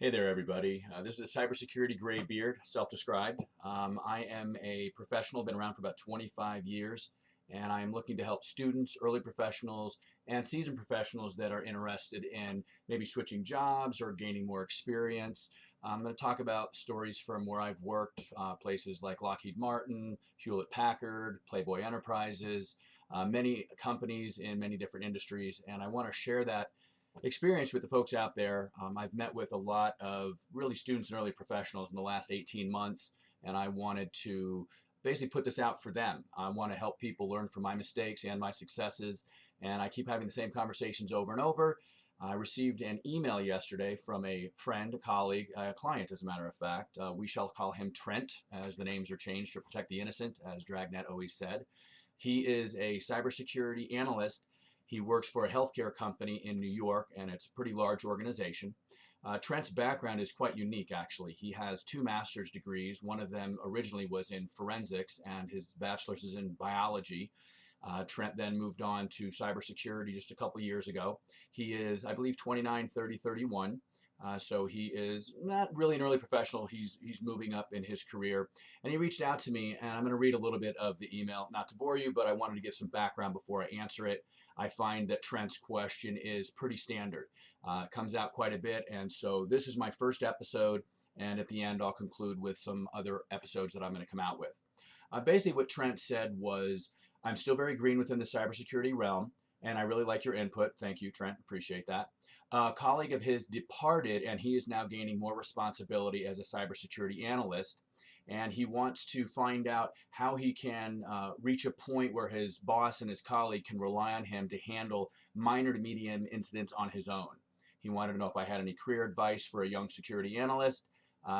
Hey there, everybody. This is a cybersecurity graybeard, self-described. I am a professional, been around for about 25 years, and I am looking to help students, early professionals, and seasoned professionals that are interested in maybe switching jobs or gaining more experience. I'm going to talk about stories from where I've worked, places like Lockheed Martin, Hewlett Packard, Playboy Enterprises, many companies in many different industries, and I want to share that experience with the folks out there. I've met with a lot of really students and early professionals in the last 18 months, and I wanted to basically put this out for them. I want to help people learn from my mistakes and my successes, and I keep having the same conversations over and over. I received an email yesterday from a friend, a colleague, a client, as a matter of fact. We shall call him Trent, as the names are changed to protect the innocent, as Dragnet always said. He is a cybersecurity analyst. He works for a healthcare company in New York, and it's a pretty large organization. Trent's background is quite unique, actually. He has two master's degrees. One of them originally was in forensics, and his bachelor's is in biology. Trent then moved on to cybersecurity just a couple years ago. He is, I believe, 29, 30, 31. So he is not really an early professional. He's moving up in his career. And he reached out to me, and I'm going to read a little bit of the email, not to bore you, but I wanted to give some background before I answer it. I find that Trent's question is pretty standard. Comes out quite a bit, and so this is my first episode, and at the end I'll conclude with some other episodes that I'm going to come out with. Basically what Trent said was, I'm still very green within the cybersecurity realm, and I really like your input. Thank you, Trent. Appreciate that. A colleague of his departed, and he is now gaining more responsibility as a cybersecurity analyst. And he wants to find out how he can reach a point where his boss and his colleague can rely on him to handle minor to medium incidents on his own. He wanted to know if I had any career advice for a young security analyst.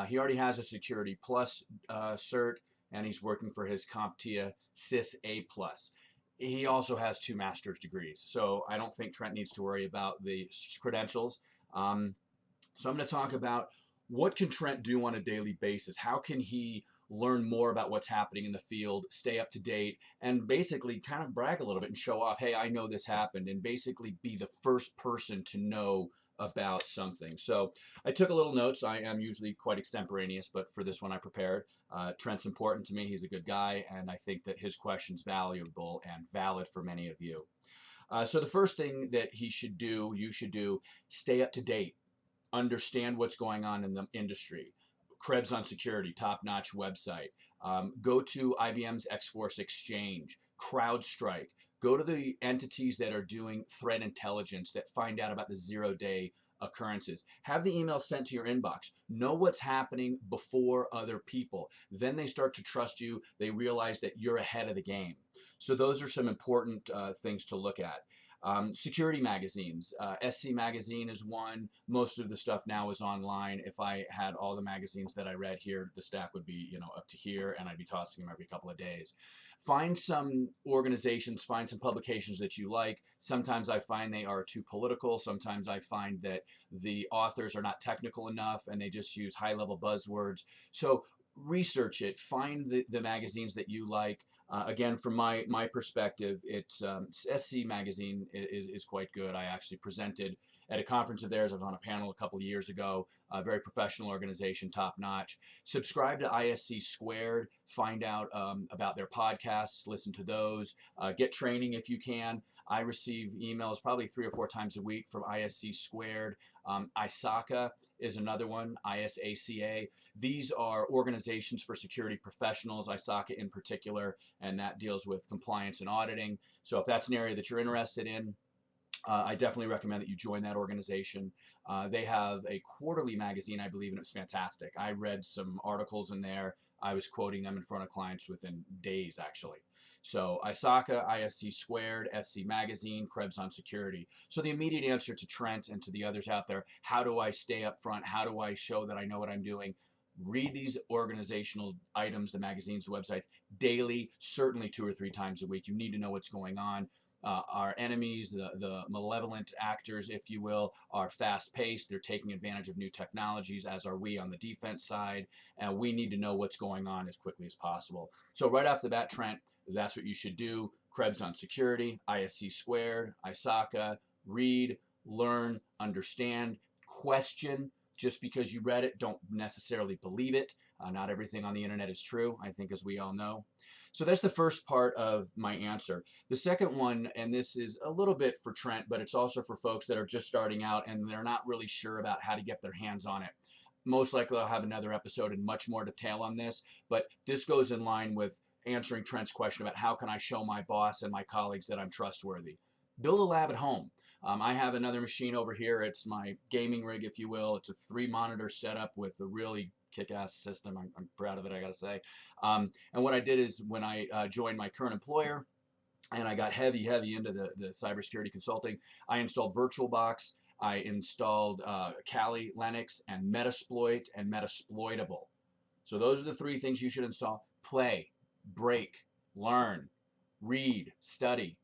He already has a Security Plus cert, and he's working for his CompTIA CIS A+. He also has two master's degrees, so I don't think Trent needs to worry about the credentials. So I'm going to talk about what can Trent do on a daily basis? How can he learn more about what's happening in the field, stay up to date, and basically kind of brag a little bit and show off, hey, I know this happened, and basically be the first person to know about something. So I took a little notes. I am usually quite extemporaneous, but for this one I prepared. Trent's important to me. He's a good guy, and I think that his question's valuable and valid for many of you. So the first thing that he should do, you should do, stay up to date. Understand what's going on in the industry. Krebs on Security, top-notch website. Go to IBM's X-Force Exchange, CrowdStrike. Go to the entities that are doing threat intelligence that find out about the zero-day occurrences. Have the email sent to your inbox. Know what's happening before other people. Then they start to trust you. They realize that you're ahead of the game. So those are some important things to look at. Security magazines. SC Magazine is one. Most of the stuff now is online. If I had all the magazines that I read here, the stack would be, up to here, and I'd be tossing them every couple of days. Find some organizations, find some publications that you like. Sometimes I find they are too political. Sometimes I find that the authors are not technical enough and they just use high-level buzzwords. So research it, find the magazines that you like. Again, from my perspective, it's SC Magazine is quite good. I actually presented at a conference of theirs. I was on a panel a couple of years ago. A very professional organization, top notch. Subscribe to ISC Squared. Find out about their podcasts. Listen to those. Get training if you can. I receive emails probably 3 or 4 times a week from ISC Squared. ISACA is another one, ISACA. These are organizations for security professionals, ISACA in particular, and that deals with compliance and auditing. So if that's an area that you're interested in, I definitely recommend that you join that organization. They have a quarterly magazine, I believe, and it was fantastic. I read some articles in there. I was quoting them in front of clients within days, actually. So ISACA, ISC Squared, SC Magazine, Krebs on Security. So the immediate answer to Trent and to the others out there, how do I stay up front? How do I show that I know what I'm doing? Read these organizational items, the magazines, the websites, daily, certainly 2 or 3 times a week. You need to know what's going on. Our enemies, the malevolent actors, if you will, are fast-paced. They're taking advantage of new technologies, as are we on the defense side, and we need to know what's going on as quickly as possible. So right off the bat, Trent, that's what you should do. Krebs on Security, ISC Squared, ISACA, read, learn, understand, question. Just because you read it, don't necessarily believe it. Not everything on the internet is true, I think, as we all know. So that's the first part of my answer. The second one, and this is a little bit for Trent, but it's also for folks that are just starting out and they're not really sure about how to get their hands on it. Most likely I'll have another episode in much more detail on this, but this goes in line with answering Trent's question about how can I show my boss and my colleagues that I'm trustworthy. Build a lab at home. I have another machine over here. It's my gaming rig, if you will. It's a 3-monitor setup with a really kick-ass system. I'm proud of it, I gotta say. And what I did is when I joined my current employer and I got heavy into the cybersecurity consulting, I installed VirtualBox, I installed Kali Linux and Metasploit and Metasploitable. So those are the 3 things you should install. Play, break, learn, read, study.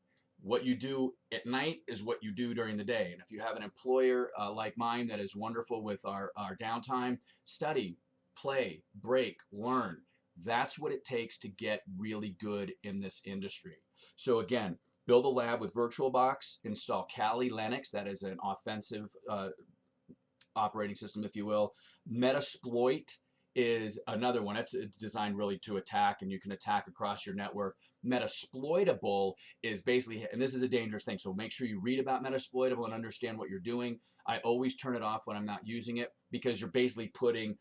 What you do at night is what you do during the day. And if you have an employer like mine that is wonderful with our downtime, study, play, break, learn. That's what it takes to get really good in this industry. So again, build a lab with VirtualBox, install Kali Linux, that is an offensive operating system, if you will. Metasploit is another one. It's designed really to attack, and you can attack across your network. Metasploitable is basically, and this is a dangerous thing, so make sure you read about Metasploitable and understand what you're doing. I always turn it off when I'm not using it because you're basically putting,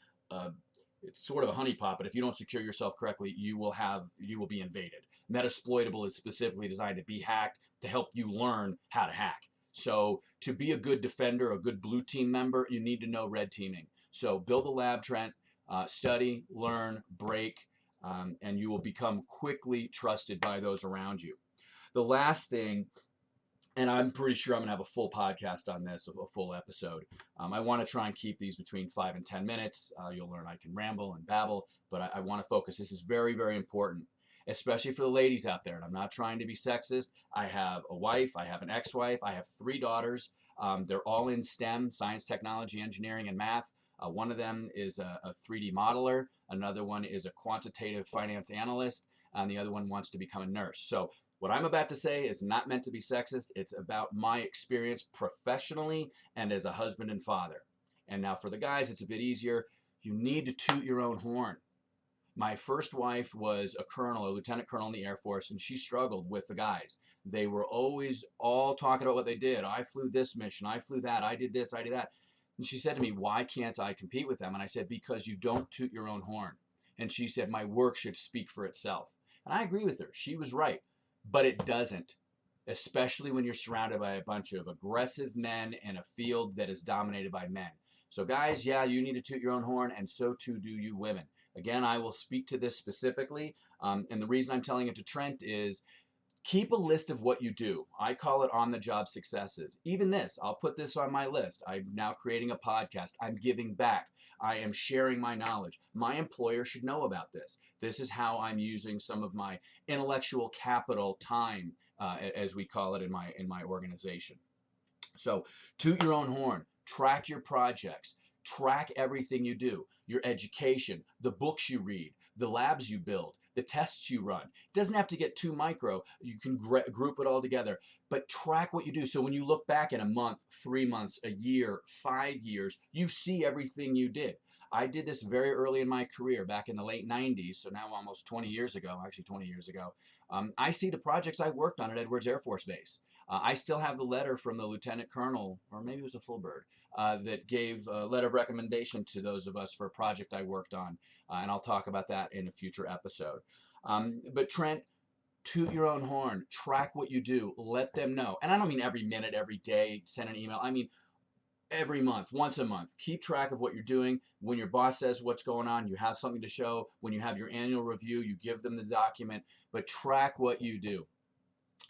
it's sort of a honeypot, but if you don't secure yourself correctly, you will be invaded. Metasploitable is specifically designed to be hacked to help you learn how to hack. So to be a good defender, a good blue team member, you need to know red teaming. So build a lab, Trent. Study, learn, break, and you will become quickly trusted by those around you. The last thing, and I'm pretty sure I'm going to have a full podcast on this, a full episode. I want to try and keep these between 5 and 10 minutes. You'll learn I can ramble and babble, but I want to focus. This is very, very important, especially for the ladies out there. And I'm not trying to be sexist. I have a wife. I have an ex-wife. I have 3 daughters. They're all in STEM, science, technology, engineering, and math. One of them is a 3D modeler. Another one is a quantitative finance analyst. And the other one wants to become a nurse. So what I'm about to say is not meant to be sexist. It's about my experience professionally and as a husband and father. And now for the guys, it's a bit easier. You need to toot your own horn. My first wife was a colonel, a lieutenant colonel in the Air Force, and she struggled with the guys. They were always all talking about what they did. I flew this mission. I flew that. I did this. I did that. And she said to me, why can't I compete with them? And I said, because you don't toot your own horn. And she said, my work should speak for itself. And I agree with her. She was right. But it doesn't, especially when you're surrounded by a bunch of aggressive men in a field that is dominated by men. So guys, yeah, you need to toot your own horn, and so too do you women. Again, I will speak to this specifically. And the reason I'm telling it to Trent is keep a list of what you do. I call it on-the-job successes. Even this, I'll put this on my list. I'm now creating a podcast. I'm giving back. I am sharing my knowledge. My employer should know about this. This is how I'm using some of my intellectual capital time, as we call it in my organization. So toot your own horn. Track your projects. Track everything you do. Your education, the books you read, the labs you build, the tests you run. It doesn't have to get too micro. You can group it all together, but track what you do. So when you look back in a month, 3 months, a year, 5 years, you see everything you did. I did this very early in my career back in the late 90s. So now almost 20 years ago, actually 20 years ago, I see the projects I worked on at Edwards Air Force Base. I still have the letter from the lieutenant colonel, or maybe it was a full bird, that gave a letter of recommendation to those of us for a project I worked on. And I'll talk about that in a future episode. But Trent, toot your own horn. Track what you do. Let them know. And I don't mean every minute, every day, send an email. I mean every month, once a month. Keep track of what you're doing. When your boss says what's going on, you have something to show. When you have your annual review, you give them the document. But track what you do.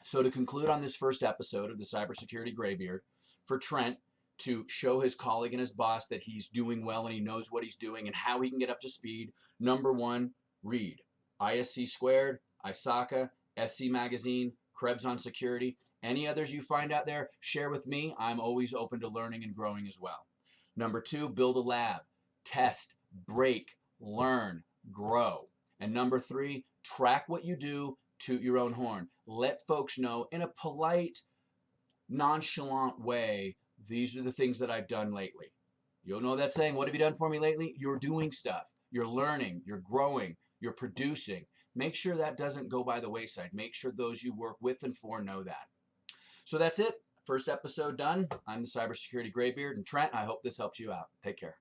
So to conclude on this first episode of the Cybersecurity Graybeard, for Trent to show his colleague and his boss that he's doing well and he knows what he's doing and how he can get up to speed, number 1, read. ISC Squared, ISACA, SC Magazine, Krebs on Security. Any others you find out there, share with me. I'm always open to learning and growing as well. Number 2, build a lab. Test, break, learn, grow. And number 3, track what you do. Toot your own horn. Let folks know in a polite, nonchalant way, these are the things that I've done lately. You'll know that saying, what have you done for me lately? You're doing stuff. You're learning. You're growing. You're producing. Make sure that doesn't go by the wayside. Make sure those you work with and for know that. So that's it. First episode done. I'm the cybersecurity graybeard, and Trent, I hope this helped you out. Take care.